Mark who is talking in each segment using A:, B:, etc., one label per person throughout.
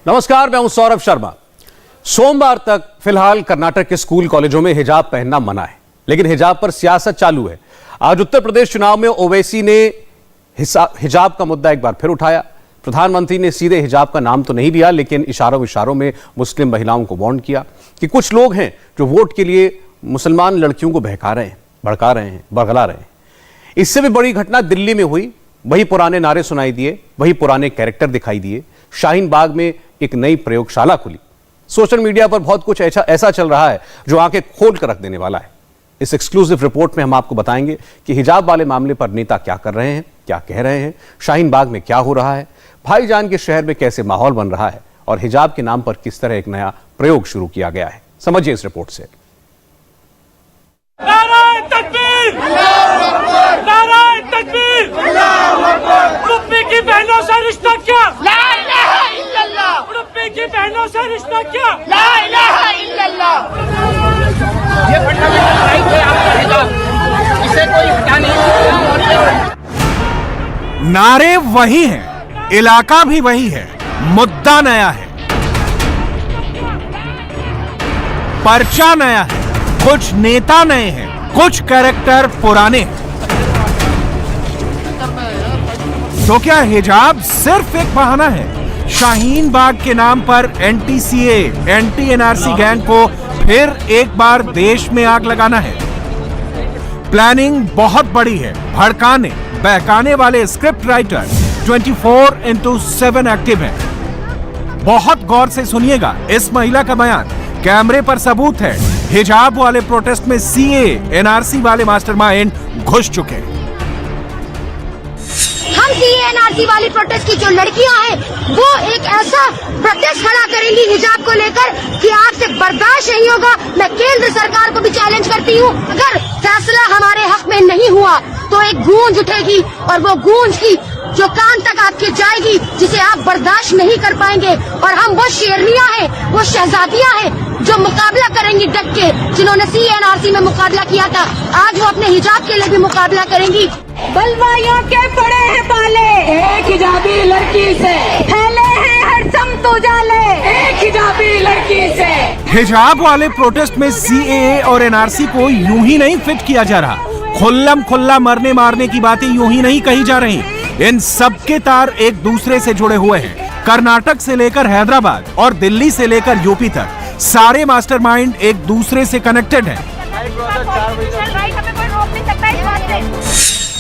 A: नमस्कार, मैं हूं सौरभ शर्मा। सोमवार तक फिलहाल कर्नाटक के स्कूल कॉलेजों में हिजाब पहनना मना है, लेकिन हिजाब पर सियासत चालू है। आज उत्तर प्रदेश चुनाव में ओवैसी ने हिजाब का मुद्दा एक बार फिर उठाया। प्रधानमंत्री ने सीधे हिजाब का नाम तो नहीं लिया, लेकिन इशारों में मुस्लिम महिलाओं को वार्न किया कि कुछ लोग हैं जो वोट के लिए मुसलमान लड़कियों को भड़का रहे हैं, बरगला रहे हैं। इससे भी बड़ी घटना दिल्ली में हुई। वही पुराने नारे सुनाई दिए, वही पुराने कैरेक्टर दिखाई दिए। शाहीन बाग में एक नई प्रयोगशाला खुली। सोशल मीडिया पर बहुत कुछ ऐसा चल रहा है जो आंखें खोल कर रख देने वाला है। इस एक्सक्लूसिव रिपोर्ट में हम आपको बताएंगे कि हिजाब वाले मामले पर नेता क्या कर रहे हैं, क्या कह रहे हैं, शाहीन बाग में क्या हो रहा है, भाईजान के शहर में कैसे माहौल बन रहा है और हिजाब के नाम पर किस तरह एक नया प्रयोग शुरू किया गया है। समझिए इस रिपोर्ट से।
B: रुपये की बहनों से रिश्ता क्या? ला इलाहा इल्लल्लाह। रुपये की बहनों से रिश्ता क्या? ला इलाहा इल्लल्लाह। ये फंडामेंटल राइट है आपका हिजाब, इसे कोई हटा नहीं सकता।
C: नारे वही हैं, इलाका भी वही है, मुद्दा नया है, पर्चा नया है, कुछ नेता नए हैं, कुछ कैरेक्टर पुराने हैं। तो क्या हिजाब सिर्फ एक बहाना है? शाहीन बाग के नाम पर anti CA, anti NRC gang को फिर एक बार देश में आग लगाना है। प्लानिंग बहुत बड़ी है। भड़काने बहकाने वाले स्क्रिप्ट राइटर 24/7 एक्टिव हैं। बहुत गौर से सुनिएगा इस महिला का बयान। कैमरे पर सबूत है। हिजाब वाले प्रोटेस्ट में सीए, एनआरसी वाले मास्टरमाइंड घुस चुके हैं।
D: हम सीएनआरसी वाली प्रोटेस्ट की जो लड़कियां हैं वो एक ऐसा प्रोटेस्ट खड़ा करेंगी हिजाब को लेकर कि आपसे बर्दाश्त नहीं होगा। मैं केंद्र सरकार को भी चैलेंज करती हूँ, अगर फैसला हमारे हक में नहीं हुआ तो एक गूंज उठेगी और वो गूंज की जो कान तक आपके जाएगी, जिसे आप बर्दाश्त नहीं कर पाएंगे। और हम वो शेरनियां हैं, वो शहजादियां हैं जो मुकाबला करेंगी डट के, जिन्होंने सीएनआरसी में मुकाबला किया था, आज वो अपने हिजाब के लिए भी मुकाबला करेंगी। बलवाइयों के पड़े हैं पाले
B: एक हिजाबी लड़की से,
D: फैले हैं हर समत उजाले
B: एक हिजाबी लड़की से।
C: हिजाब वाले प्रोटेस्ट में सीएए और एनआरसी को यूं ही नहीं फिट किया जा रहा। खुल्लम खुल्ला मरने मारने की बातें यूं ही नहीं कही जा रही। इन सबके तार एक दूसरे से जुड़े हुए हैं। कर्नाटक से लेकर हैदराबाद और दिल्ली से लेकर यूपी तक सारे मास्टरमाइंड एक दूसरे से कनेक्टेड हैं।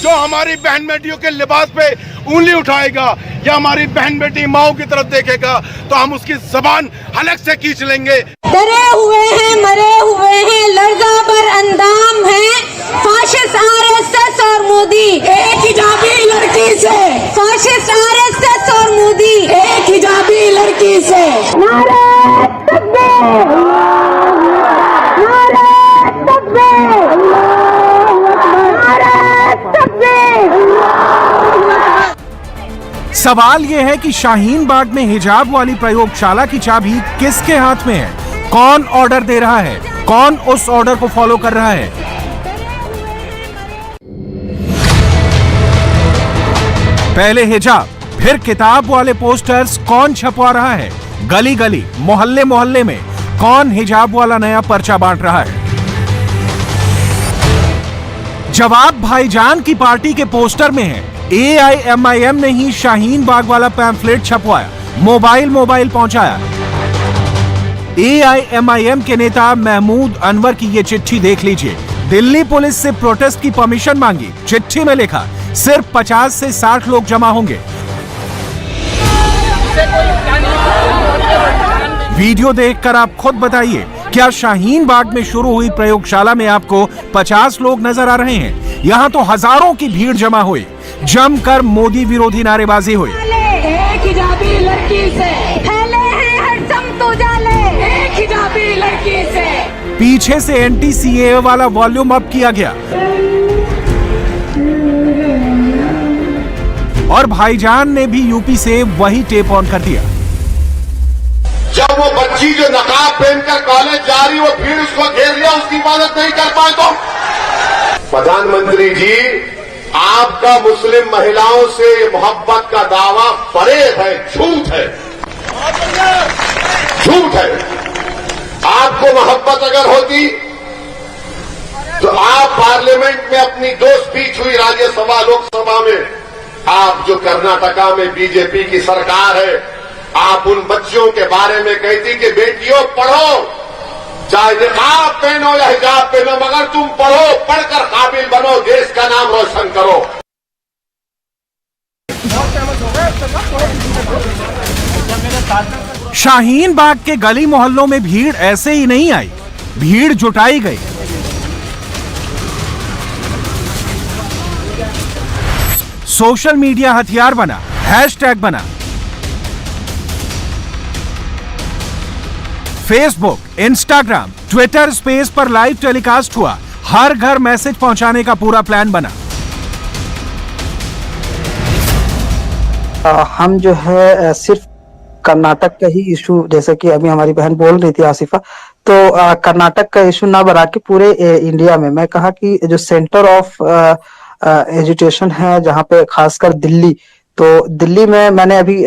E: जो हमारी बहन बेटियों के लिबास पे उंगली उठाएगा या हमारी बहन बेटी माओ की तरफ देखेगा तो हम उसकी जबान हलक से खींच लेंगे।
D: डरे हुए हैं, मरे हुए हैं, लड़जा पर अंदाम है फाशिस्ट आरएसएस और मोदी।
B: एक हिजाबी लड़की से,
D: फाशिस्ट आरएसएस और मोदी।
B: एक हिजाबी लड़की से।
D: नारे तकबीर, नारे तकबीर, नारे तकबीर।
C: सवाल यह है कि शाहीन बाग में हिजाब वाली प्रयोगशाला की चाबी किसके हाथ में है? कौन ऑर्डर दे रहा है? कौन उस ऑर्डर को फॉलो कर रहा है? पहले हिजाब, फिर किताब वाले पोस्टर्स कौन छपवा रहा है? गली गली, मोहल्ले मोहल्ले में कौन हिजाब वाला नया पर्चा बांट रहा है? जवाब भाईजान की पार्टी के पोस्टर में है। AIMIM ने ही शाहीन बाग वाला पैम्फलेट छपवाया, मोबाइल पहुंचाया। AIMIM के नेता महमूद अनवर की ये चिट्ठी देख लीजिए। दिल्ली पुलिस से प्रोटेस्ट की परमिशन मांगी। चिट्ठी में लिखा सिर्फ 50 से 60 लोग जमा होंगे। वीडियो देखकर आप खुद बताइए, क्या शाहीन बाग में शुरू हुई प्रयोगशाला में आपको 50 लोग नजर आ रहे हैं? यहाँ तो हजारों की भीड़ जमा हुई, जमकर मोदी विरोधी नारेबाजी हुई।
B: एक हिजाबी लड़की से,
D: फैले हैं हर समत उजाले
B: एक हिजाबी लड़की से।
C: पीछे से एंटी सीए वाला वॉल्यूम अप किया गया और भाईजान ने भी यूपी से वही टेप ऑन कर दिया।
E: जब वो बच्ची जो नकाब पहनकर कॉलेज जा रही, वो भीड़ उसको घेर लिया, उसकी हिफाजत नहीं कर पाए तो प्रधानमंत्री जी, आपका मुस्लिम महिलाओं से मोहब्बत का दावा फरेब है, झूठ है। झूठ है। आपको मोहब्बत अगर होती तो आप पार्लियामेंट में अपनी दो स्पीच हुई राज्यसभा लोकसभा में, आप जो कर्नाटका में बीजेपी की सरकार है, आप उन बच्चियों के बारे में कहती कि बेटियों पढ़ो, चाहे निकाब पहनो या हिजाब पहनो, मगर तुम पढ़ो, पढ़कर काबिल बनो, देश का नाम रोशन करो।
C: शाहीन बाग के गली मोहल्लों में भीड़ ऐसे ही नहीं आई, भीड़ जुटाई गई। सोशल मीडिया हथियार बना, हैशटैग बना। फेसबुक, इंस्टाग्राम, ट्विटर स्पेस पर लाइव टेलीकास्ट हुआ, हर घर मैसेज पहुंचाने का पूरा प्लान बना।
F: हम जो है सिर्फ कर्नाटक का ही इशू, जैसे कि अभी हमारी बहन बोल रही थी आसिफा, तो कर्नाटक का इशू ना बना के पूरे इंडिया में, मैं कहा कि जो सेंटर ऑफ एजुकेशन है जहाँ पे खासकर दिल्ली, तो दिल्ली में मैंने अभी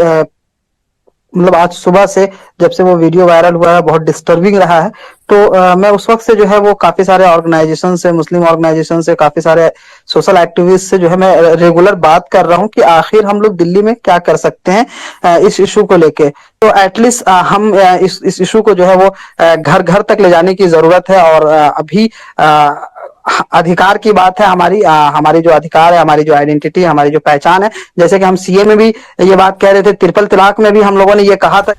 F: मतलब आज सुबह से जब से वो वीडियो वायरल हुआ है बहुत डिस्टर्बिंग रहा है, तो मैं उस वक्त से जो है वो काफी सारे ऑर्गेनाइजेशन से, मुस्लिम ऑर्गेनाइजेशन से, काफी सारे सोशल एक्टिविस्ट से जो है मैं रेगुलर बात कर रहा हूँ कि आखिर हम लोग दिल्ली में क्या कर सकते हैं इस इशू को लेके। तो एटलीस्ट हम इस इशू को जो है वो घर घर तक ले जाने की जरूरत है। और अभी अधिकार की बात है, हमारी जो अधिकार है, हमारी जो आइडेंटिटी, हमारी जो पहचान है, जैसे कि हम सीए में भी ये बात कह रहे थे, ट्रिपल तलाक में भी हम लोगों ने ये कहा था।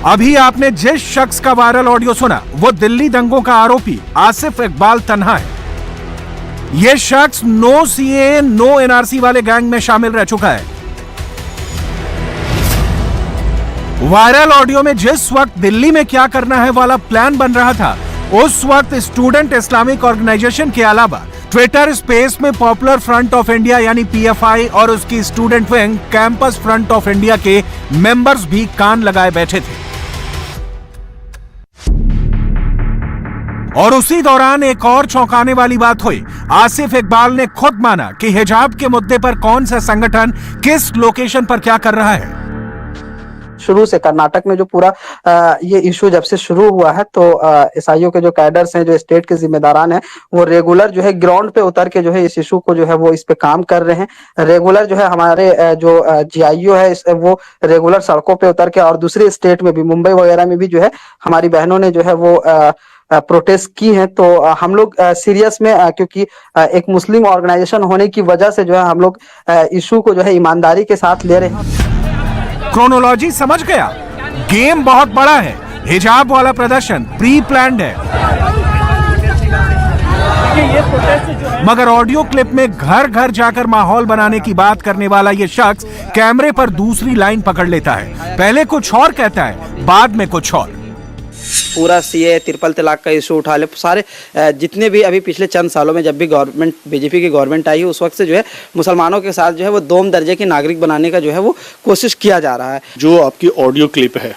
C: अभी आपने जिस शख्स का वायरल ऑडियो सुना वो दिल्ली दंगों का आरोपी आसिफ इकबाल तन्हा है। यह शख्स नो सीए नो एनआरसी वाले गैंग में शामिल रह चुका है। वायरल ऑडियो में जिस वक्त दिल्ली में क्या करना है वाला प्लान बन रहा था, उस वक्त स्टूडेंट इस्लामिक ऑर्गेनाइजेशन के अलावा ट्विटर स्पेस में पॉपुलर फ्रंट ऑफ इंडिया यानी पीएफआई और उसकी student wing campus front of India के मेंबर्स भी कान लगाए बैठे थे। और उसी दौरान एक और चौंकाने वाली बात हुई। आसिफ इकबाल ने खुद माना कि हिजाब के मुद्दे पर कौन सा संगठन किस लोकेशन पर क्या कर रहा है।
F: शुरू से कर्नाटक में जो पूरा ये इशू जब से शुरू हुआ है, तो ईसाइयों के जो कैडर्स हैं, जो स्टेट के जिम्मेदारान हैं, वो रेगुलर जो है ग्राउंड पे उतर के जो है इस इशू को जो है वो इस पे काम कर रहे हैं। रेगुलर जो है हमारे जो जीआईओ है वो रेगुलर सड़कों पे उतर के, और दूसरे स्टेट में भी, मुंबई वगैरह में भी जो है हमारी बहनों ने जो है वो प्रोटेस्ट की है। तो हम लोग सीरियस में, क्योंकि एक मुस्लिम ऑर्गेनाइजेशन होने की वजह से जो है हम लोग इशू को जो है ईमानदारी के साथ ले रहे हैं।
C: क्रोनोलॉजी समझ गया, गेम बहुत बड़ा है। हिजाब वाला प्रदर्शन प्री प्लान्ड है, मगर ऑडियो क्लिप में घर घर जाकर माहौल बनाने की बात करने वाला ये शख्स कैमरे पर दूसरी लाइन पकड़ लेता है। पहले कुछ और कहता है, बाद में कुछ और।
G: पूरा सीए, ट्रिपल तलाक का इशू उठा ले, सारे जितने भी अभी पिछले चंद सालों में जब भी गवर्नमेंट, बीजेपी की गवर्नमेंट आई, उस वक्त से जो है मुसलमानों के साथ जो है वो दोम दर्जे के नागरिक बनाने का जो है वो कोशिश किया जा रहा है।
H: जो आपकी ऑडियो क्लिप है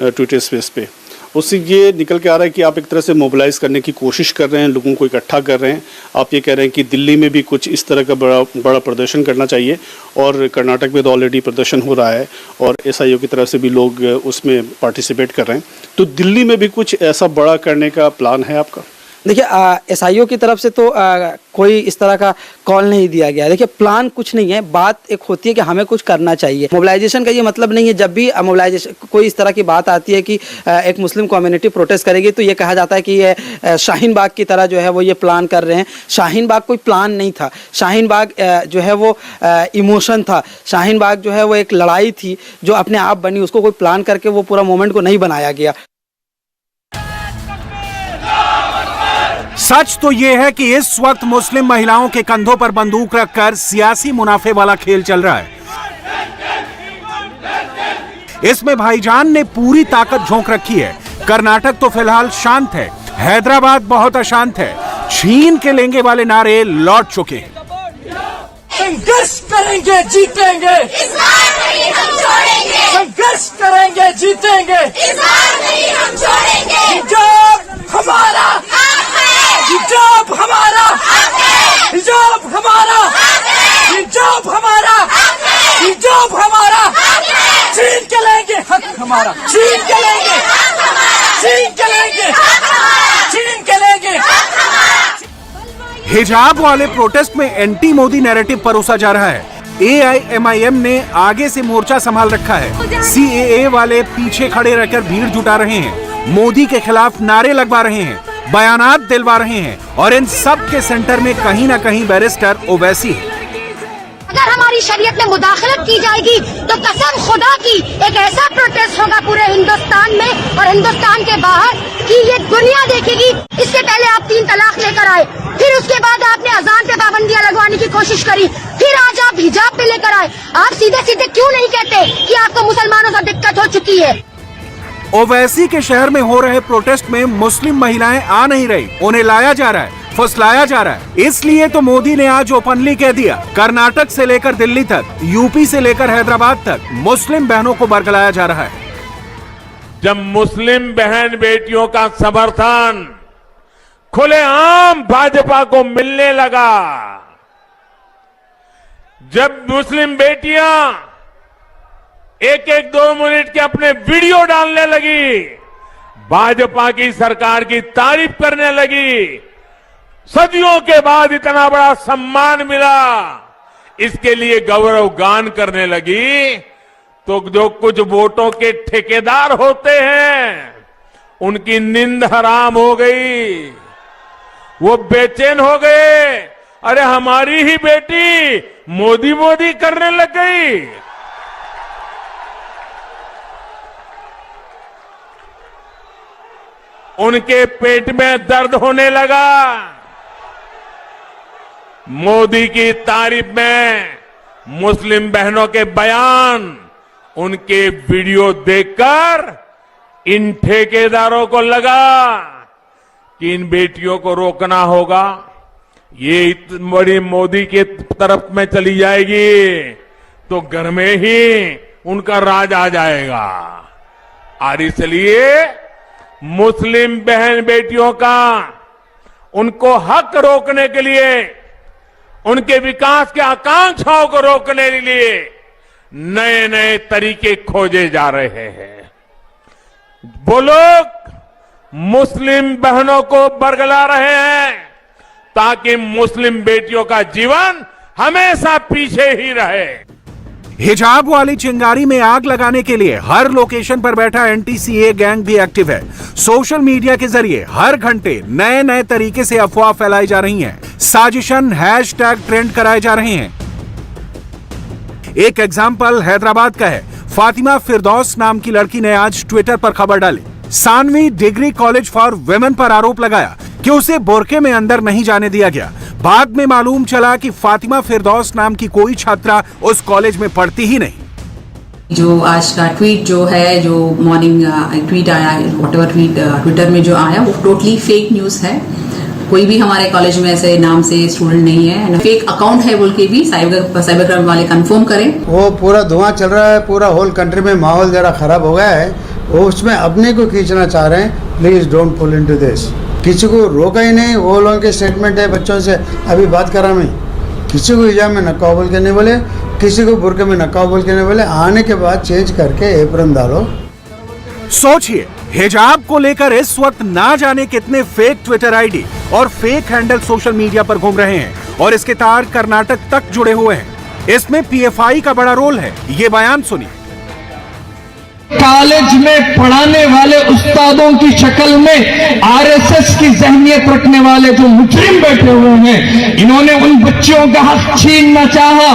H: ट्विटर स्पेस पे, उससे ये निकल के आ रहा है कि आप एक तरह से मोबिलाइज करने की कोशिश कर रहे हैं, लोगों को इकट्ठा कर रहे हैं। आप ये कह रहे हैं कि दिल्ली में भी कुछ इस तरह का बड़ा प्रदर्शन करना चाहिए, और कर्नाटक में तो ऑलरेडी प्रदर्शन हो रहा है और एसआईओ की तरफ से भी लोग उसमें पार्टिसिपेट कर रहे हैं, तो दिल्ली में भी कुछ ऐसा बड़ा करने का प्लान है आपका?
G: देखिए, एसआईओ की तरफ से तो कोई इस तरह का कॉल नहीं दिया गया। देखिए, प्लान कुछ नहीं है, बात एक होती है कि हमें कुछ करना चाहिए। मोबिलाइजेशन का ये मतलब नहीं है, जब भी मोबिलाइजेशन कोई इस तरह की बात आती है कि एक मुस्लिम कम्युनिटी प्रोटेस्ट करेगी, तो ये कहा जाता है कि ये शाहीन बाग की तरह जो है वो ये प्लान कर रहे हैं। शाहीन बाग कोई प्लान नहीं था। शाहीन बाग जो है वो इमोशन था। शाहीन बाग जो है वो एक लड़ाई थी जो अपने आप बनी, उसको कोई प्लान करके वो पूरा मोमेंट को नहीं बनाया गया।
C: सच तो यह है कि इस वक्त मुस्लिम महिलाओं के कंधों पर बंदूक रखकर सियासी मुनाफे वाला खेल चल रहा है। इसमें भाईजान ने पूरी ताकत झोंक रखी है। कर्नाटक तो फिलहाल शांत है, हैदराबाद बहुत अशांत है। छीन के लेंगे वाले नारे लौट चुके हैं।
B: संघर्ष करेंगे, जीतेंगे,
D: इस बार नहीं हम छोड़ेंगे।
B: संघर्ष करेंगे, जीतेंगे,
D: इस बार नहीं हम छोड़ेंगे।
B: हिजाब हमारा, हिजाब हमारा, हिजाब हमारा, हिजाब हमारा, हिजाब हमारा, छीन के लेंगे हक हमारा, छीन के लेंगे, छीन के लेंगे, छीन के लेंगे।
C: हिजाब वाले प्रोटेस्ट में एंटी मोदी नैरेटिव परोसा जा रहा है। AIMIM ने आगे से मोर्चा संभाल रखा है। CAA वाले पीछे खड़े रहकर भीड़ जुटा रहे हैं, मोदी के खिलाफ नारे लगवा रहे हैं, बयानात दिलवा रहे हैं और इन सब के सेंटर में कहीं ना कहीं बैरिस्टर ओवैसी है।
D: अगर हमारी शरीयत में मुदाखलत की जाएगी तो कसम खुदा की एक ऐसा प्रोटेस्ट होगा पूरे हिंदुस्तान में और हिंदुस्तान के बाहर कि ये दुनिया देखेगी। इससे पहले आप 3 तलाक लेकर आए, फिर उसके बाद आपने अजान पे पाबंदियां लगवाने की कोशिश करी, फिर आज आप हिजाब पे लेकर आए। आप सीधे सीधे क्यों नहीं कहते कि आपको मुसलमानों से दिक्कत हो चुकी है?
C: ओवैसी के शहर में हो रहे प्रोटेस्ट में मुस्लिम महिलाएं आ नहीं रही, उन्हें लाया जा रहा है, फुसलाया जा रहा है। इसलिए तो मोदी ने आज ओपनली कह दिया, कर्नाटक से लेकर दिल्ली तक, यूपी से लेकर हैदराबाद तक मुस्लिम बहनों को बरगलाया जा रहा है।
I: जब मुस्लिम बहन बेटियों का समर्थन खुलेआम भाजपा को मिलने लगा, जब मुस्लिम बेटियां 1-1, 2 मिनट के अपने वीडियो डालने लगी, भाजपा की सरकार की तारीफ करने लगी, सदियों के बाद इतना बड़ा सम्मान मिला, इसके लिए गौरव गान करने लगी, तो जो कुछ वोटों के ठेकेदार होते हैं उनकी नींद हराम हो गई, वो बेचैन हो गए। अरे हमारी ही बेटी मोदी मोदी करने लग गई। उनके पेट में दर्द होने लगा। मोदी की तारीफ में मुस्लिम बहनों के बयान, उनके वीडियो देखकर इन ठेकेदारों को लगा कि इन बेटियों को रोकना होगा, ये इतनी बड़ी मोदी की तरफ में चली जाएगी तो घर में ही उनका राज आ जाएगा। और इसलिए मुस्लिम बहन बेटियों का उनको हक रोकने के लिए, उनके विकास के आकांक्षाओं को रोकने के लिए नए नए तरीके खोजे जा रहे हैं। वो लोग मुस्लिम बहनों को बरगला रहे हैं ताकि मुस्लिम बेटियों का जीवन हमेशा पीछे ही रहे।
C: हिजाब वाली चिंगारी में आग लगाने के लिए हर लोकेशन पर बैठा NTCA गैंग भी एक्टिव है। सोशल मीडिया के जरिए हर घंटे नए नए तरीके से अफवाह फैलाई जा रही हैं, साजिशन हैशटैग ट्रेंड कराए जा रहे हैं। एक एग्जाम्पल हैदराबाद का है। फातिमा फिरदौस नाम की लड़की ने आज ट्विटर पर खबर डाली, Saanvi degree college for women पर आरोप लगाया कि उसे बोरके में अंदर नहीं जाने दिया गया। बाद में मालूम चला कि फातिमा फिरदौस नाम की कोई छात्रा उस कॉलेज में पढ़ती ही नहीं।
J: जो आज का ट्वीट जो है, जो मॉर्निंग ट्वीट आया, व्हाटएवर ट्वीट ट्विटर में जो आया, वो टोटली फेक न्यूज है। कोई भी हमारे कॉलेज में ऐसे नाम से स्टूडेंट नहीं है, फेक अकाउंट है बोल के भी साइबर क्राइम वाले कंफर्म करें।
K: वो पूरा धुआं चल रहा है, पूरा होल कंट्री में माहौल जरा खराब हो गया है, वो उसमें अपने को खींचना चाह रहे हैं। Please don't pull into this. किसी को रोका ही नहीं, वो लोगों के स्टेटमेंट है बच्चों से अभी बात करा मैं, किसी को हिजाब में नकाब बोल के नहीं बोले, किसी को बुरके में नकाब बोल के नहीं बोले, आने के बाद चेंज करके एप्रन डालो।
C: सोचिए, हिजाब को लेकर इस वक्त ना जाने कितने फेक ट्विटर आईडी और फेक हैंडल सोशल मीडिया पर घूम रहे हैं और इसके तार कर्नाटक तक जुड़े हुए हैं। इसमें PFI का बड़ा रोल है, ये बयान सुनिए।
L: कॉलेज में पढ़ाने वाले उस्तादों की शक्ल में आरएसएस की जहनियत रखने वाले जो मुजरिम बैठे हुए हैं, इन्होंने उन बच्चियों का हक छीनना चाहा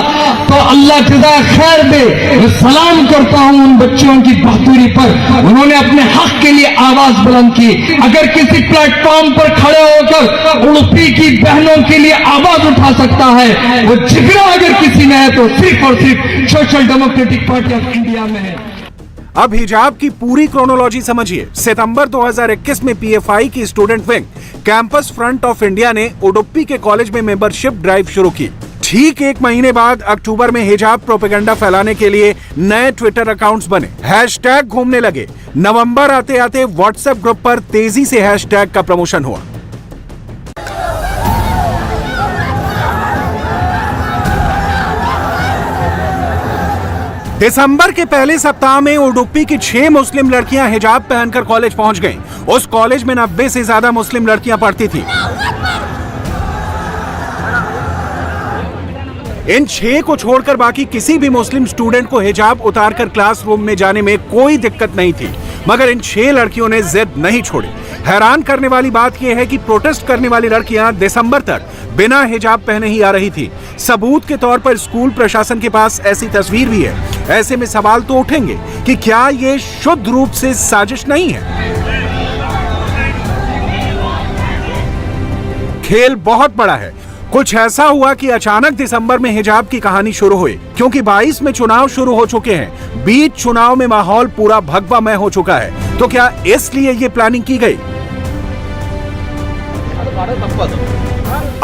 L: तो अल्लाह जज़ा खैर दे। मैं सलाम करता हूं उन बच्चियों की बहादुरी पर, उन्होंने अपने हक के लिए आवाज बुलंद की। अगर किसी प्लेटफॉर्म पर खड़े होकर उड़पी की बहनों के लिए आवाज उठा सकता है, वो जिगरा अगर किसी में है तो सिर्फ और सिर्फ social democratic party of India में है।
C: अब हिजाब की पूरी क्रोनोलॉजी समझिए। सितंबर 2021 में PFI की student wing campus front of India ने उडुपी के कॉलेज में मेंबरशिप ड्राइव शुरू की। ठीक 1 महीने बाद अक्टूबर में हिजाब प्रोपेगेंडा फैलाने के लिए नए ट्विटर अकाउंट्स बने, हैशटैग घूमने लगे। नवंबर आते आते व्हाट्सएप ग्रुप पर तेजी से हैशटैग का प्रमोशन हुआ। दिसंबर के पहले सप्ताह में उडुपी की 6 मुस्लिम लड़कियां हिजाब पहनकर कॉलेज पहुंच गईं। उस कॉलेज में 90 से ज्यादा मुस्लिम लड़कियां पढ़ती थी। इन 6 को छोड़कर बाकी किसी भी मुस्लिम स्टूडेंट को हिजाब उतारकर क्लासरूम में जाने में कोई दिक्कत नहीं थी, मगर इन 6 लड़कियों ने जिद नहीं छोड़ी। हैरान करने वाली बात यह है कि प्रोटेस्ट करने वाली लड़कियां दिसंबर तक बिना हिजाब पहने ही आ रही थी। सबूत के तौर पर स्कूल प्रशासन के पास ऐसी तस्वीर भी है। ऐसे में सवाल तो उठेंगे कि क्या ये शुद्ध रूप से साजिश नहीं है? खेल बहुत बड़ा है। कुछ ऐसा हुआ कि अचानक दिसंबर में हिजाब की कहानी शुरू हुई, क्योंकि 22 में चुनाव शुरू हो चुके हैं। बीच चुनाव में माहौल पूरा भगवामय हो चुका है। तो क्या इसलिए ये प्लानिंग की गई?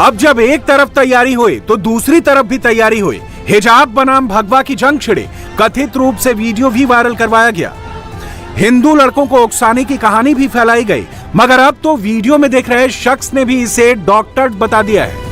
C: अब जब एक तरफ तैयारी हुई तो दूसरी तरफ भी तैयारी हुई। हिजाब बनाम भगवा की जंग छिड़ी। कथित रूप से वीडियो भी वायरल करवाया गया। हिंदू लड़कों को उकसाने की कहानी भी फैलाई गई, मगर अब तो वीडियो में देख रहे शख्स ने भी इसे डॉक्टर बता दिया है।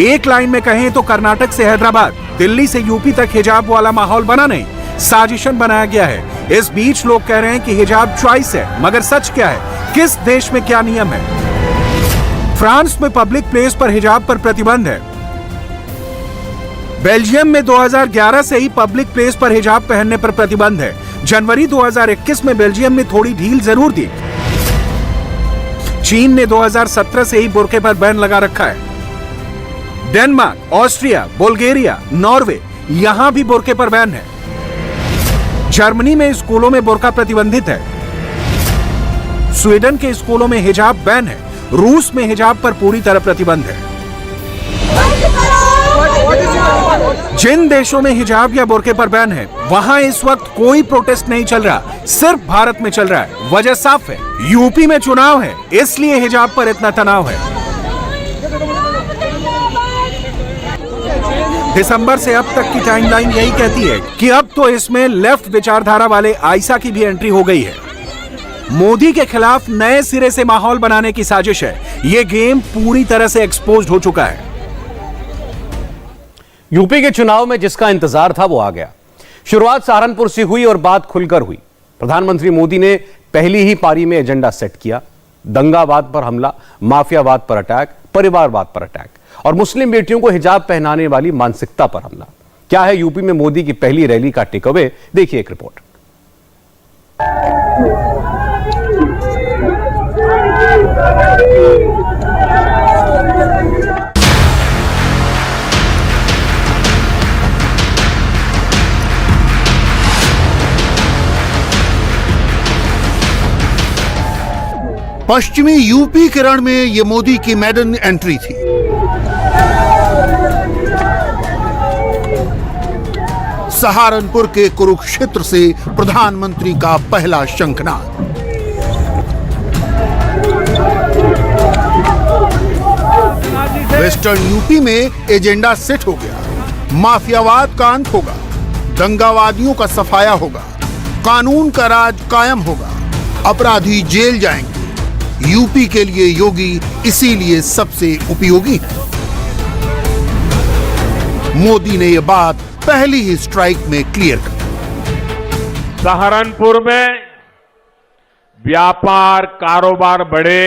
C: एक लाइन में कहें तो कर्नाटक से हैदराबाद, दिल्ली से यूपी तक हिजाब वाला माहौल बना नहीं, साजिशन बनाया गया है। इस बीच लोग कह रहे हैं कि हिजाब चॉइस है, मगर सच क्या है? किस देश में क्या नियम है? फ्रांस में पब्लिक प्लेस पर हिजाब पर प्रतिबंध है। बेल्जियम में 2011 से ही पब्लिक प्लेस पर हिजाब पहनने पर प्रतिबंध है। जनवरी 2021 में बेल्जियम ने थोड़ी ढील जरूर दी। चीन ने 2017 से ही बुर्के पर बैन लगा रखा है। डेनमार्क, ऑस्ट्रिया, बुल्गारिया, नॉर्वे, यहां भी बुर्के पर बैन है। जर्मनी में स्कूलों में बुर्का प्रतिबंधित है। स्वीडन के स्कूलों में हिजाब बैन है। रूस में हिजाब पर पूरी तरह प्रतिबंध है। जिन देशों में हिजाब या बुर्के पर बैन है, वहां इस वक्त कोई प्रोटेस्ट नहीं चल रहा, सिर्फ भारत में चल रहा है। वजह साफ है, यूपी में चुनाव है, इसलिए हिजाब पर इतना तनाव है। दिसंबर से अब तक की टाइमलाइन यही कहती है कि अब तो इसमें लेफ्ट विचारधारा वाले आयशा की भी एंट्री हो गई है। मोदी के खिलाफ नए सिरे से माहौल बनाने की साजिश है। यह गेम पूरी तरह से एक्सपोज्ड हो चुका है।
A: यूपी के चुनाव में जिसका इंतजार था वो आ गया। शुरुआत सहारनपुर से हुई और बात खुलकर हुई। प्रधानमंत्री मोदी ने पहली ही पारी में एजेंडा सेट किया। दंगावाद पर हमला, माफियावाद पर अटैक, परिवारवाद पर अटैक और मुस्लिम बेटियों को हिजाब पहनाने वाली मानसिकता पर हमला। क्या है यूपी में मोदी की पहली रैली का टेक अवे? देखिए एक रिपोर्ट।
M: पश्चिमी यूपी के रण में ये मोदी की मैडन एंट्री थी। सहारनपुर के कुरुक्षेत्र से प्रधानमंत्री का पहला शंखनाद। वेस्टर्न यूपी में एजेंडा सेट हो गया। माफियावाद का अंत होगा, दंगावादियों का सफाया होगा, कानून का राज कायम होगा, अपराधी जेल जाएंगे। यूपी के लिए योगी इसीलिए सबसे उपयोगी है। मोदी ने यह बात पहली ही स्ट्राइक में क्लियर कर।
I: सहारनपुर में व्यापार कारोबार बढ़े,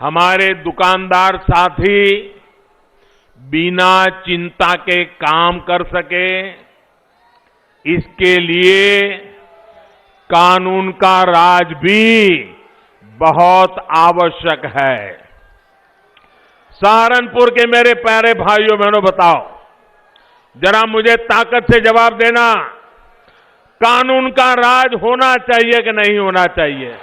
I: हमारे दुकानदार साथी बिना चिंता के काम कर सके, इसके लिए कानून का राज भी बहुत आवश्यक है। सहारनपुर के मेरे प्यारे भाइयों बहनों, बताओ जरा मुझे ताकत से जवाब देना, कानून का राज होना चाहिए कि नहीं होना चाहिए?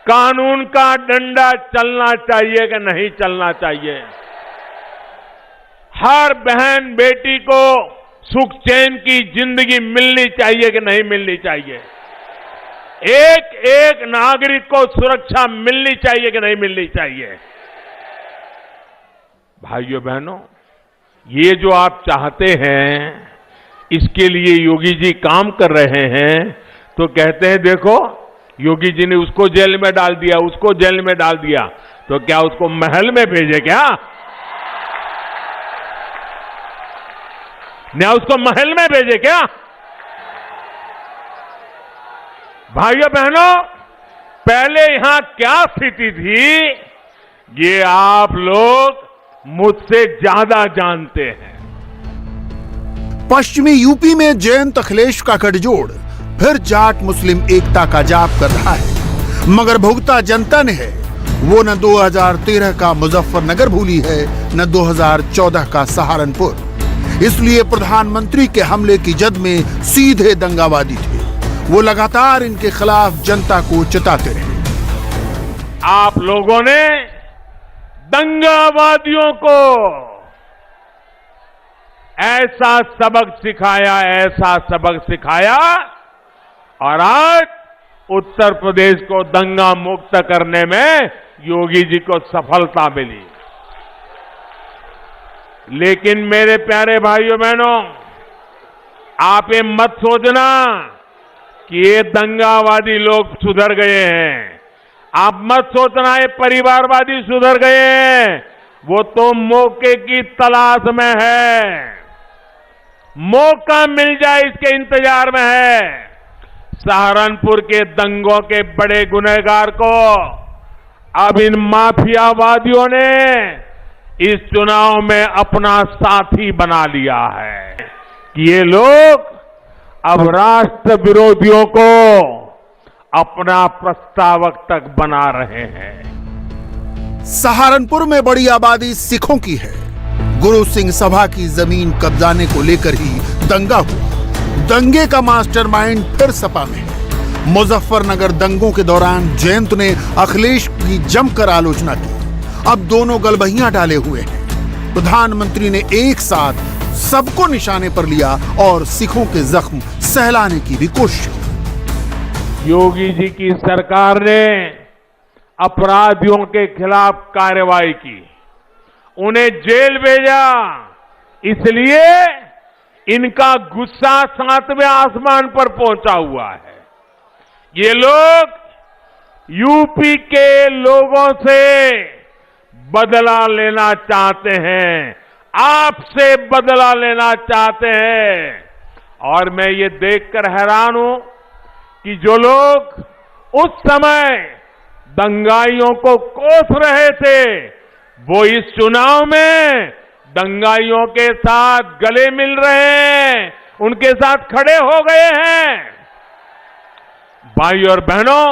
I: कानून का डंडा चलना चाहिए कि नहीं चलना चाहिए? हर बहन बेटी को सुख चैन की जिंदगी मिलनी चाहिए कि नहीं मिलनी चाहिए? एक एक नागरिक को सुरक्षा मिलनी चाहिए कि नहीं मिलनी चाहिए? भाइयों बहनों, ये जो आप चाहते हैं, इसके लिए योगी जी काम कर रहे हैं। तो कहते हैं देखो, योगी जी ने उसको जेल में डाल दिया, उसको जेल में डाल दिया। तो क्या उसको महल में भेजे क्या? क्या उसको महल में भेजे क्या? भाइयों बहनों, पहले यहां क्या स्थिति थी, ये आप लोग मुझसे ज्यादा जानते हैं।
M: पश्चिमी यूपी में जयंत अखिलेश का गठजोड़ फिर जाट मुस्लिम एकता का जाप कर रहा है, मगर भुगता जनता ने है। वो न 2013 का मुजफ्फरनगर भूली है, न 2014 का सहारनपुर। इसलिए प्रधानमंत्री के हमले की जद में सीधे दंगावादी थे। वो लगातार इनके खिलाफ जनता को चिताते रहे।
I: आप लोगों ने दंगावादियों को ऐसा सबक सिखाया और आज उत्तर प्रदेश को दंगा मुक्त करने में योगी जी को सफलता मिली। लेकिन मेरे प्यारे भाइयों बहनों, आप ये मत सोचना कि ये दंगावादी लोग सुधर गए हैं। आप मत सोचना ये परिवारवादी सुधर गए हैं। वो तो मौके की तलाश में है, मौका मिल जाए इसके इंतजार में है। सहारनपुर के दंगों के बड़े गुनहगार को अब इन माफियावादियों ने इस चुनाव में अपना साथी बना लिया है कि ये लोग अब राष्ट्र विरोधियों को अपना प्रस्तावक तक बना रहे हैं।
M: सहारनपुर में बड़ी आबादी सिखों की है। गुरु सिंह सभा की जमीन कब्जाने को लेकर ही दंगा हुआ। दंगे का मास्टरमाइंड फिर सपा में है। मुजफ्फरनगर दंगों के दौरान जयंत ने अखिलेश की जमकर आलोचना की। अब दोनों गलबहियां डाले हुए हैं। प्रधानमंत्री ने एक साथ सबको निशाने पर लिया और सिखों के जख्म सहलाने की भी कोशिश की।
I: योगी जी की सरकार ने अपराधियों के खिलाफ कार्रवाई की, उन्हें जेल भेजा। इसलिए इनका गुस्सा 7वें आसमान पर पहुंचा हुआ है। ये लोग यूपी के लोगों से बदला लेना चाहते हैं, आपसे बदला लेना चाहते हैं। और मैं ये देखकर हैरान हूं कि जो लोग उस समय दंगाइयों को कोस रहे थे, वो इस चुनाव में दंगाइयों के साथ गले मिल रहे हैं, उनके साथ खड़े हो गए हैं। भाइयों और बहनों,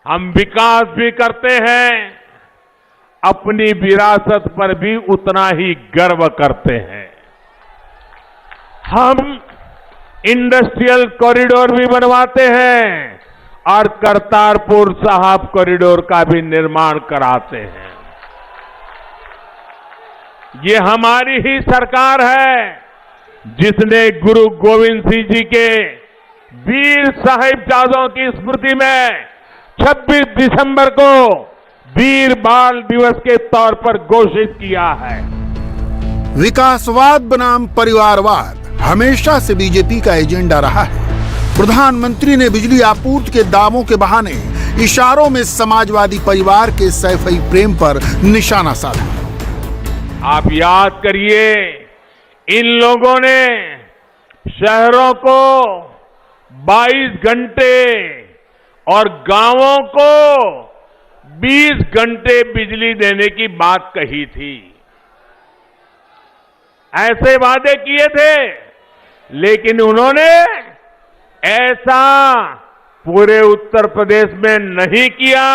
I: हम विकास भी करते हैं, अपनी विरासत पर भी उतना ही गर्व करते हैं। हम इंडस्ट्रियल कॉरिडोर भी बनवाते हैं और करतारपुर साहिब कॉरिडोर का भी निर्माण कराते हैं। ये हमारी ही सरकार है जिसने गुरु गोविंद सिंह जी के वीर साहिबजादों की स्मृति में 26 दिसंबर को वीर बाल दिवस के तौर पर घोषित किया है।
M: विकासवाद बनाम परिवारवाद हमेशा से बीजेपी का एजेंडा रहा है। प्रधानमंत्री ने बिजली आपूर्ति के दावों के बहाने इशारों में समाजवादी परिवार के सैफई प्रेम पर निशाना साधा।
I: आप याद करिए, इन लोगों ने शहरों को 22 घंटे और गांवों को 20 घंटे बिजली देने की बात कही थी। ऐसे वादे किए थे, लेकिन उन्होंने ऐसा पूरे उत्तर प्रदेश में नहीं किया।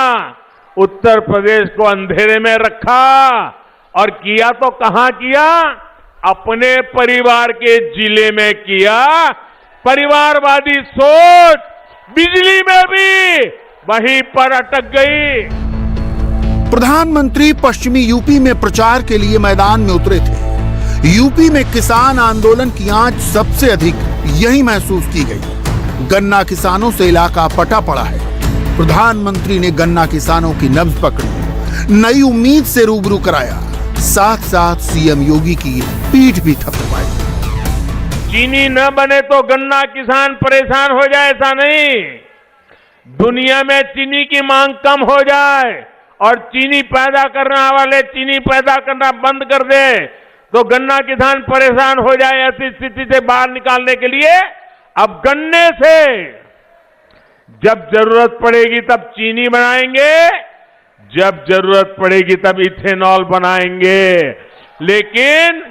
I: उत्तर प्रदेश को अंधेरे में रखा और किया तो कहां किया? अपने परिवार के जिले में किया। परिवारवादी सोच बिजली में भी वहीं पर अटक गई।
M: प्रधानमंत्री पश्चिमी यूपी में प्रचार के लिए मैदान में उतरे थे। यूपी में किसान आंदोलन की आंच सबसे अधिक यही महसूस की गई। गन्ना किसानों से इलाका पटा पड़ा है। प्रधानमंत्री ने गन्ना किसानों की नब्ज पकड़ी, नई उम्मीद से रूबरू कराया, साथ साथ सीएम योगी की पीठ भी थपथपाई।
I: चीनी न बने तो गन्ना किसान परेशान हो जाए, ऐसा नहीं। दुनिया में चीनी की मांग कम हो जाए और चीनी पैदा करने वाले चीनी पैदा करना बंद कर दे तो गन्ना किसान परेशान हो जाए, ऐसी स्थिति से बाहर निकालने के लिए अब गन्ने से जब जरूरत पड़ेगी तब चीनी बनाएंगे, जब जरूरत पड़ेगी तब इथेनॉल बनाएंगे, लेकिन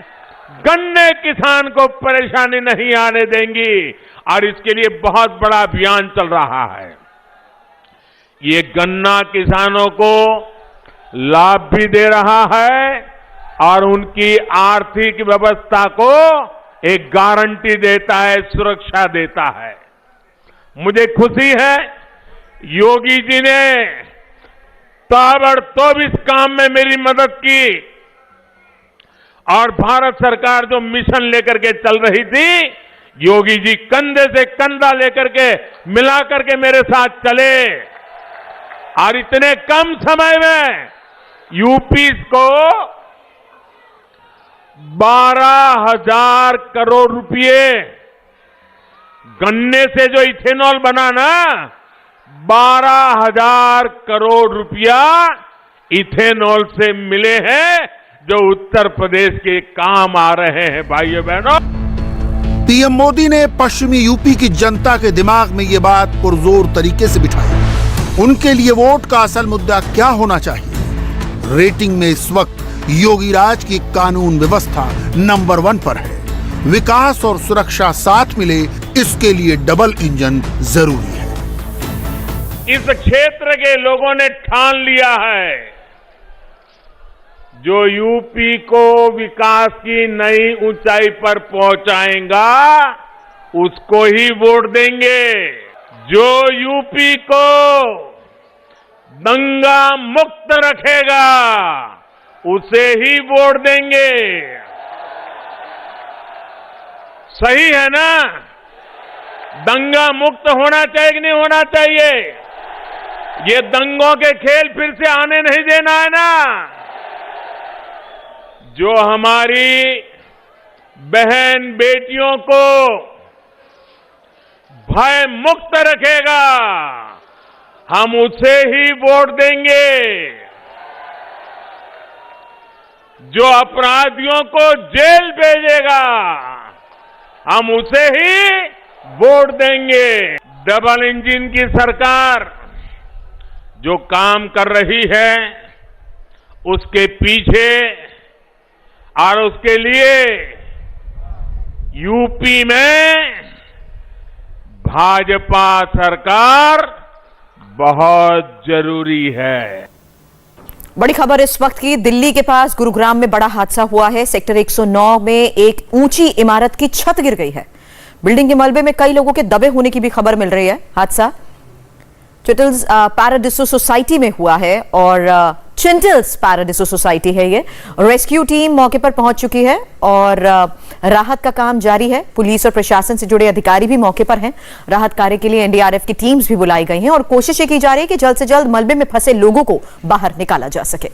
I: गन्ने किसान को परेशानी नहीं आने देंगी। और इसके लिए बहुत बड़ा अभियान चल रहा है। ये गन्ना किसानों को लाभ भी दे रहा है और उनकी आर्थिक व्यवस्था को एक गारंटी देता है, सुरक्षा देता है। मुझे खुशी है योगी जी ने ताबड़तोड़ इस काम में मेरी मदद की और भारत सरकार जो मिशन लेकर के चल रही थी, योगी जी कंधे से कंधा लेकर के मिला करके मेरे साथ चले और इतने कम समय में यूपी को 12,000 करोड़ रुपए गन्ने से जो इथेनॉल बना ना, 12,000 करोड़ रुपया इथेनॉल से मिले हैं जो उत्तर प्रदेश के काम आ रहे हैं। भाइयों बहनों,
M: पीएम मोदी ने पश्चिमी यूपी की जनता के दिमाग में ये बात पुरजोर तरीके से बिठाई। उनके लिए वोट का असल मुद्दा क्या होना चाहिए? रेटिंग में इस वक्त योगी राज की कानून व्यवस्था नंबर 1 पर है। विकास और सुरक्षा साथ मिले, इसके लिए डबल इंजन जरूरी है।
I: इस क्षेत्र के लोगों ने ठान लिया है, जो यूपी को विकास की नई ऊंचाई पर पहुंचाएगा उसको ही वोट देंगे। जो यूपी को दंगा मुक्त रखेगा उसे ही वोट देंगे। सही है ना? दंगा मुक्त होना चाहिए कि नहीं होना चाहिए? ये दंगों के खेल फिर से आने नहीं देना है ना। जो हमारी बहन बेटियों को भय मुक्त रखेगा हम उसे ही वोट देंगे। जो अपराधियों को जेल भेजेगा हम उसे ही वोट देंगे। डबल इंजन की सरकार जो काम कर रही है उसके पीछे और उसके लिए यूपी में भाजपा सरकार बहुत जरूरी है।
N: बड़ी खबर इस वक्त की, दिल्ली के पास गुरुग्राम में बड़ा हादसा हुआ है। सेक्टर 109 में एक ऊंची इमारत की छत गिर गई है। बिल्डिंग के मलबे में कई लोगों के दबे होने की भी खबर मिल रही है। हादसा चिटल्स पैराडिसो सोसाइटी में हुआ है और चिंटल्स पैराडिसो सोसाइटी है ये। रेस्क्यू टीम मौके पर पहुंच चुकी है और राहत का काम जारी है। पुलिस और प्रशासन से जुड़े अधिकारी भी मौके पर हैं। राहत कार्य के लिए एनडीआरएफ की टीम्स भी बुलाई गई हैं और कोशिश की जा रही है कि जल्द से जल्द मलबे में फंसे लोगों को बाहर निकाला जा सके।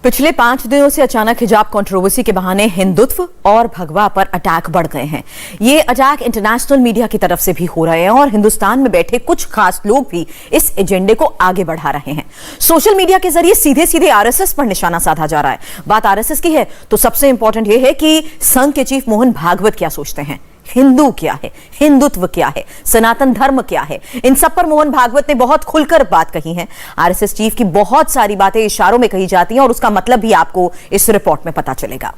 N: पिछले 5 दिनों से अचानक हिजाब कंट्रोवर्सी के बहाने हिंदुत्व और भगवा पर अटैक बढ़ गए हैं। ये अटैक इंटरनेशनल मीडिया की तरफ से भी हो रहे हैं और हिंदुस्तान में बैठे कुछ खास लोग भी इस एजेंडे को आगे बढ़ा रहे हैं। सोशल मीडिया के जरिए सीधे सीधे आरएसएस पर निशाना साधा जा रहा है। बात आरएसएस की है तो सबसे इंपॉर्टेंट यह है कि संघ के चीफ मोहन भागवत क्या सोचते हैं, हिंदू क्या है, हिंदुत्व क्या है, सनातन धर्म क्या है। इन सब पर मोहन भागवत ने बहुत खुलकर बात कही है। आरएसएस चीफ की बहुत सारी बातें इशारों में कही जाती हैं और उसका मतलब भी आपको इस रिपोर्ट में पता चलेगा।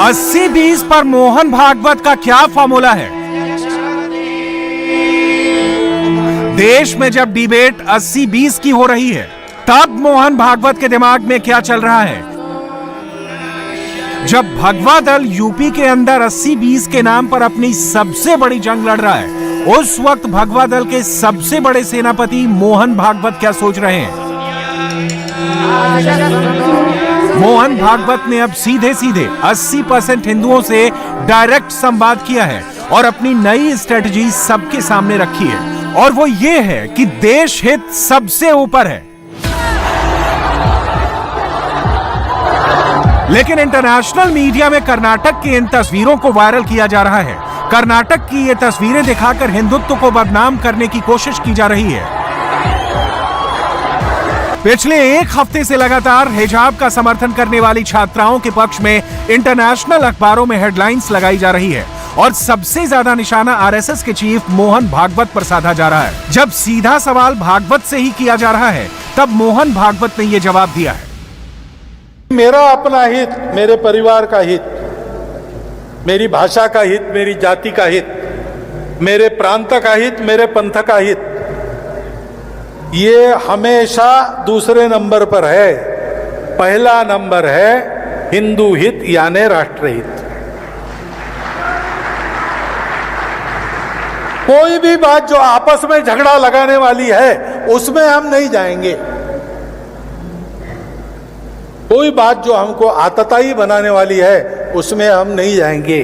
C: अस्सी 20 पर मोहन भागवत का क्या फॉर्मूला है? देश में जब डिबेट 80-20 की हो रही है तब मोहन भागवत के दिमाग में क्या चल रहा है? जब भगवा दल यूपी के अंदर 80-20 के नाम पर अपनी सबसे बड़ी जंग लड़ रहा है, उस वक्त भगवा दल के सबसे बड़े सेनापति मोहन भागवत क्या सोच रहे हैं? मोहन भागवत ने अब सीधे सीधे 80% हिंदुओं से डायरेक्ट संवाद किया है और अपनी नई स्ट्रेटजी सबके सामने रखी है और वो ये है कि देश हित सबसे ऊपर है। लेकिन इंटरनेशनल मीडिया में कर्नाटक की इन तस्वीरों को वायरल किया जा रहा है। कर्नाटक की ये तस्वीरें दिखाकर हिंदुत्व को बदनाम करने की कोशिश की जा रही है। पिछले एक हफ्ते से लगातार हिजाब का समर्थन करने वाली छात्राओं के पक्ष में इंटरनेशनल अखबारों में हेडलाइंस लगाई जा रही है और सबसे ज्यादा निशाना आरएसएस के चीफ मोहन भागवत पर साधा जा रहा है। जब सीधा सवाल भागवत से ही किया जा रहा है, तब मोहन भागवत ने यह जवाब दिया है।
O: मेरा अपना हित, मेरे परिवार का हित, मेरी भाषा का हित, मेरी जाति का हित, मेरे प्रांत का हित, मेरे पंथ का हित, ये हमेशा दूसरे नंबर पर है। पहला नंबर है हिंदू हित यानी राष्ट्रहित। कोई भी बात जो आपस में झगड़ा लगाने वाली है उसमें हम नहीं जाएंगे। कोई बात जो हमको आतताई बनाने वाली है उसमें हम नहीं जाएंगे।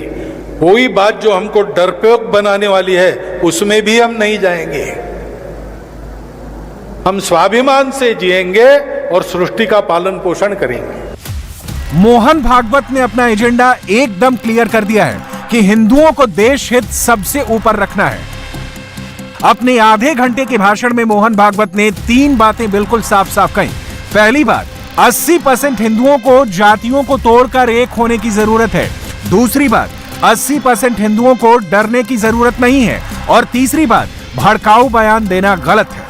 O: कोई बात जो हमको डरपोक बनाने वाली है उसमें भी हम नहीं जाएंगे। हम स्वाभिमान से जिएंगे और सृष्टि का पालन पोषण करेंगे।
C: मोहन भागवत ने अपना एजेंडा एकदम क्लियर कर दिया है कि हिंदुओं को देश हित सबसे ऊपर रखना है। अपने आधे घंटे के भाषण में मोहन भागवत ने 3 बातें बिल्कुल साफ साफ कही। पहली बात, 80% हिंदुओं को जातियों को तोड़कर एक होने की जरूरत है। दूसरी बात, 80% हिंदुओं को डरने की जरूरत नहीं है। और तीसरी बात, भड़काऊ बयान देना गलत है।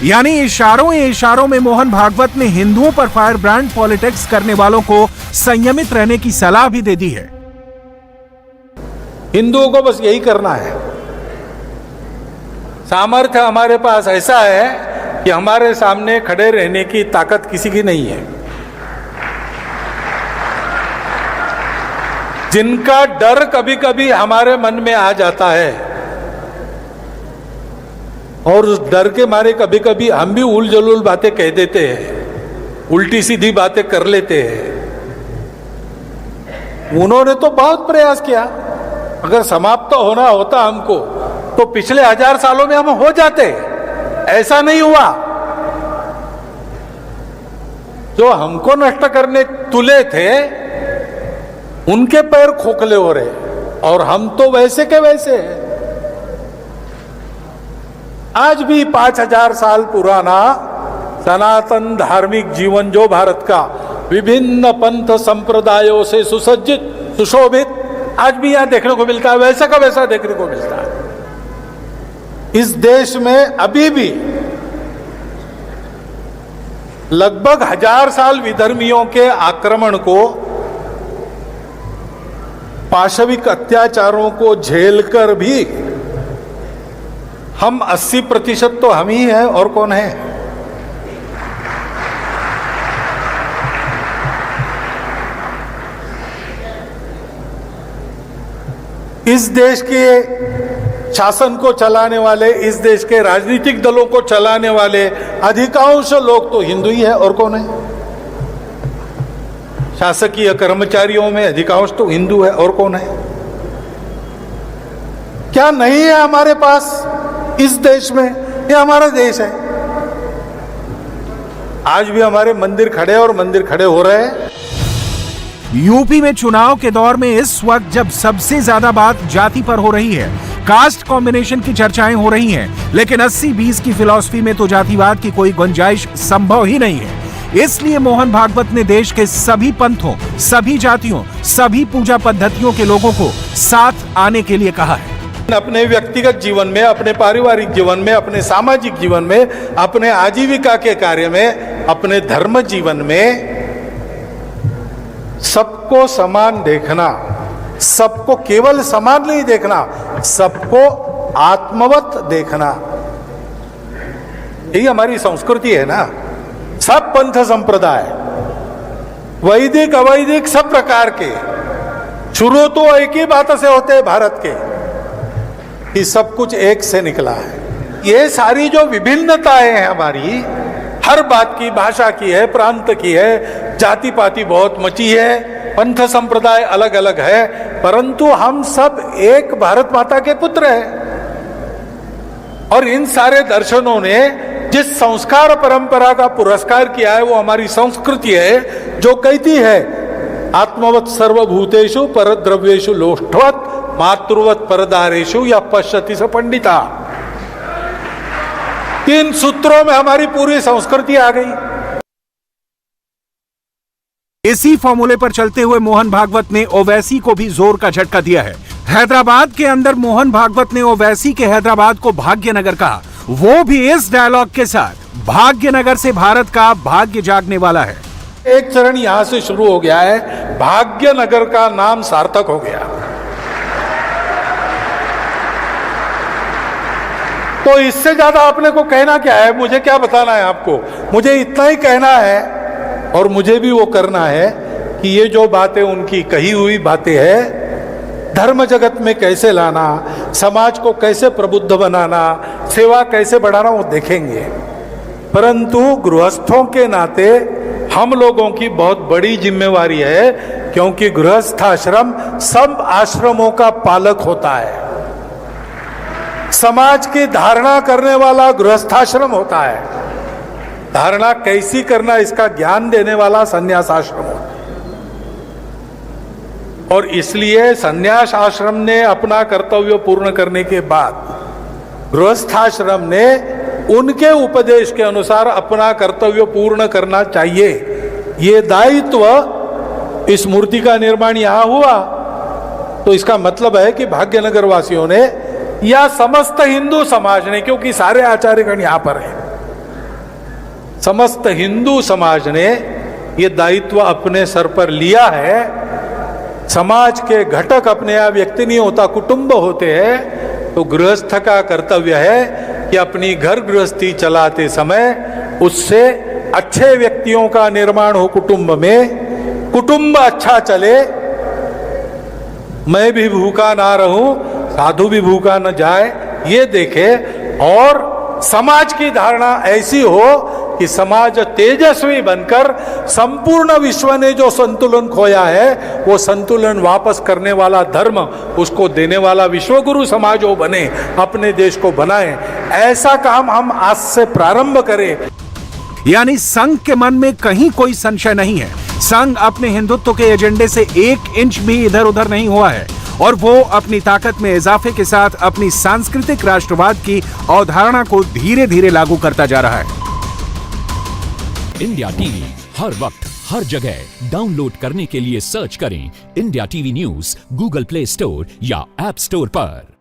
C: यानी इशारों में मोहन भागवत ने हिंदुओं पर फायर ब्रांड पॉलिटिक्स करने वालों को संयमित रहने की सलाह भी दे दी है।
O: हिंदुओं को बस यही करना है। सामर्थ्य हमारे पास ऐसा है कि हमारे सामने खड़े रहने की ताकत किसी की नहीं है। जिनका डर कभी कभी हमारे मन में आ जाता है और उस डर के मारे कभी कभी हम भी उल जलूल बातें कह देते हैं, उल्टी सीधी बातें कर लेते हैं। उन्होंने तो बहुत प्रयास किया। अगर समाप्त होना होता हमको तो पिछले 1000 सालों में हम हो जाते। ऐसा नहीं हुआ। जो हमको नष्ट करने तुले थे उनके पैर खोखले हो रहे और हम तो वैसे के वैसे हैं। आज भी 5000 साल पुराना सनातन धार्मिक जीवन जो भारत का विभिन्न पंथ संप्रदायों से सुसज्जित सुशोभित आज भी यहां देखने को मिलता है, वैसा का वैसा देखने को मिलता है। इस देश में अभी भी लगभग 1000 साल विधर्मियों के आक्रमण को, पाशविक अत्याचारों को झेलकर भी हम 80% तो हम ही हैं और कौन है। इस देश के शासन को चलाने वाले, इस देश के राजनीतिक दलों को चलाने वाले अधिकांश लोग तो हिंदू ही है और कौन है। शासकीय कर्मचारियों में अधिकांश तो हिंदू है और कौन है। क्या नहीं है हमारे पास इस देश में? ये हमारा देश है। आज भी हमारे मंदिर खड़े और मंदिर खड़े हो रहे हैं।
C: यूपी में चुनाव के दौर में इस वक्त जब सबसे ज्यादा बात जाति पर हो रही है, कास्ट कॉम्बिनेशन की चर्चाएं हो रही हैं, लेकिन 80-20 की फिलॉसफी में तो जातिवाद की कोई गुंजाइश संभव ही नहीं है। इसलिए मोहन भागवत ने देश के सभी पंथों, सभी जातियों, सभी पूजा पद्धतियों के लोगों को साथ आने के लिए कहा है।
O: अपने व्यक्तिगत जीवन में, अपने पारिवारिक जीवन में, अपने सामाजिक जीवन में, अपने आजीविका के कार्य में, अपने धर्म जीवन में सबको समान देखना, सबको केवल समान नहीं देखना, सबको आत्मवत देखना, यही हमारी संस्कृति है ना। सब पंथ संप्रदाय, वैदिक अवैदिक सब प्रकार के, शुरू तो एक ही बात से होते हैं भारत के, ये सब कुछ एक से निकला है। ये सारी जो विभिन्नताएं हैं हमारी, हर बात की, भाषा की है, प्रांत की है, जाति पाति बहुत मची है, पंथ संप्रदाय अलग अलग है, परंतु हम सब एक भारत माता के पुत्र हैं। और इन सारे दर्शनों ने जिस संस्कार परंपरा का पुरस्कार किया है वो हमारी संस्कृति है, जो कहती है आत्मवत सर्वभूतेषु परद्रव्येषु लोष्ठवत मातृवत परदारेषु या पश्यति स पंडिता। 3 सूत्रों में हमारी पूरी संस्कृति आ गई।
C: इसी फॉर्मूले पर चलते हुए मोहन भागवत ने ओवैसी को भी जोर का झटका दिया है। हैदराबाद के अंदर मोहन भागवत ने ओवैसी के हैदराबाद को भाग्यनगर कहा, वो भी इस डायलॉग के साथ, भाग्यनगर से भारत का भाग्य जागने वाला है।
O: एक चरण यहां से शुरू हो गया है, भाग्यनगर का नाम सार्थक हो गया। तो इससे ज्यादा आपने को कहना क्या है, मुझे क्या बताना है आपको? मुझे इतना ही कहना है और मुझे भी वो करना है कि ये जो बातें उनकी कही हुई बातें हैं, धर्म जगत में कैसे लाना, समाज को कैसे प्रबुद्ध बनाना, सेवा कैसे बढ़ाना, वो देखेंगे। परंतु गृहस्थों के नाते हम लोगों की बहुत बड़ी जिम्मेवारी है, क्योंकि गृहस्थ आश्रम सब आश्रमों का पालक होता है। समाज की धारणा करने वाला गृहस्थाश्रम होता है, धारणा कैसी करना इसका ज्ञान देने वाला संन्यास आश्रम होता है। और इसलिए संन्यास आश्रम ने अपना कर्तव्य पूर्ण करने के बाद गृहस्थाश्रम ने उनके उपदेश के अनुसार अपना कर्तव्य पूर्ण करना चाहिए। ये दायित्व, इस मूर्ति का निर्माण यहां हुआ तो इसका मतलब है कि भाग्यनगर वासियों ने या समस्त हिंदू समाज ने, क्योंकि सारे आचार्यगण यहां पर हैं, समस्त हिंदू समाज ने ये दायित्व अपने सर पर लिया है। समाज के घटक अपने यहाँ व्यक्ति नहीं होता, कुटुंब होते हैं। तो गृहस्थ का कर्तव्य है कि अपनी घर गृहस्थी चलाते समय उससे अच्छे व्यक्तियों का निर्माण हो कुटुंब में, कुटुंब अच्छा चले, मैं भी भूखा ना रहूं, साधु भी भूखा न जाए, ये देखे। और समाज की धारणा ऐसी हो कि समाज तेजस्वी बनकर संपूर्ण विश्व ने जो संतुलन खोया है वो संतुलन वापस करने वाला धर्म उसको देने वाला विश्वगुरु समाज वो बने, अपने देश को बनाए। ऐसा काम हम आज से प्रारंभ करें।
C: यानी संघ के मन में कहीं कोई संशय नहीं है, संघ अपने हिंदुत्व के एजेंडे से 1 इंच भी इधर उधर नहीं हुआ है और वो अपनी ताकत में इजाफे के साथ अपनी सांस्कृतिक राष्ट्रवाद की अवधारणा को धीरे धीरे लागू करता जा रहा है।
P: इंडिया टीवी हर वक्त हर जगह डाउनलोड करने के लिए सर्च करें India TV news Google play store या ऐप स्टोर पर।